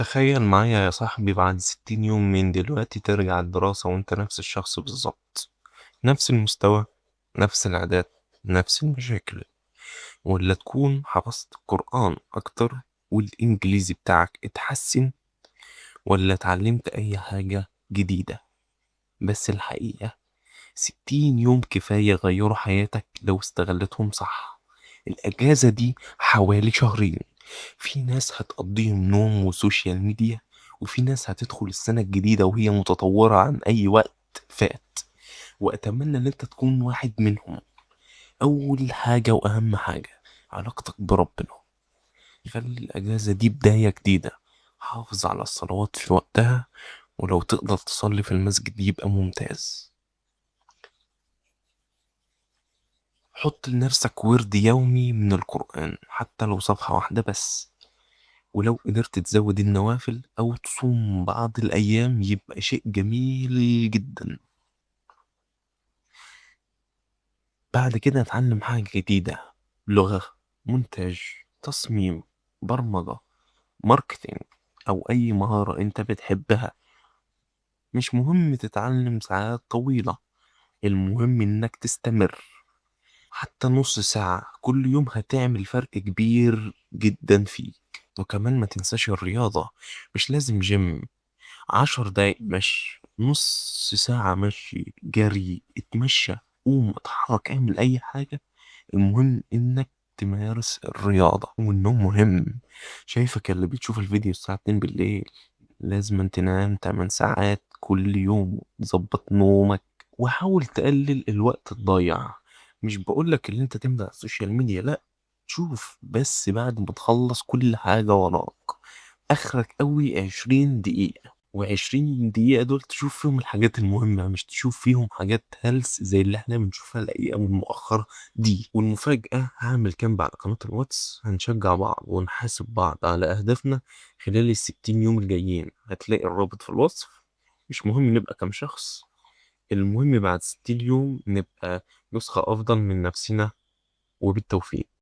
تخيل معايا يا صاحبي بعد 60 يوم من دلوقتي ترجع الدراسة وانت نفس الشخص بالظبط، نفس المستوى، نفس العادات، نفس المشاكل. ولا تكون حفظت القرآن أكتر والإنجليزي بتاعك اتحسن، ولا اتعلمت أي حاجة جديدة. بس الحقيقة 60 يوم كفاية يغيروا حياتك لو استغلتهم صح. الأجازة دي حوالي شهرين، في ناس هتقضيهم نوم وسوشيال ميديا، وفي ناس هتدخل السنة الجديدة وهي متطورة عن أي وقت فات. وأتمنى إن أنت تكون واحد منهم. أول حاجة وأهم حاجة علاقتك بربنا. خلي الأجازة دي بداية جديدة. حافظ على الصلوات في وقتها، ولو تقدر تصلي في المسجد يبقى ممتاز. حط لنفسك ورد يومي من القرآن حتى لو صفحة واحدة بس. ولو قدرت تزود النوافل أو تصوم بعض الأيام يبقى شيء جميل جدا. بعد كده اتعلم حاجة جديدة، لغة، مونتاج، تصميم، برمجة، ماركتينج، أو أي مهارة أنت بتحبها. مش مهم تتعلم ساعات طويلة، المهم إنك تستمر. حتى نص ساعة كل يوم هتعمل فرق كبير جدا فيك. وكمان ما تنساش الرياضة، مش لازم جيم. 10 دقايق مشي، نص ساعة مشي، جري، اتمشى، قوم اتحرك، اعمل اي حاجة. المهم انك تمارس الرياضة. والنوم مهم. شايفك اللي بتشوف الفيديو الساعة 2 بالليل، لازم تنام 8 ساعات كل يوم. ظبط نومك وحاول تقلل الوقت الضايع. مش بقولك اللي انت تمنع السوشيال ميديا، لا، شوف بس بعد ما تخلص كل حاجة وراك. اخرك قوي 20 دقيقة، و20 دقيقة دول تشوف فيهم الحاجات المهمة، مش تشوف فيهم حاجات هلس زي اللي احنا بنشوفها الأيام المؤخرة دي. والمفاجأة، هعمل كام بعد قناة الواتس، هنشجع بعض ونحاسب بعض على أهدافنا خلال ال60 يوم الجايين. هتلاقي الرابط في الوصف. مش مهم نبقى كام شخص، المهم بعد 60 يوم نبقى نسخة أفضل من نفسنا. وبالتوفيق.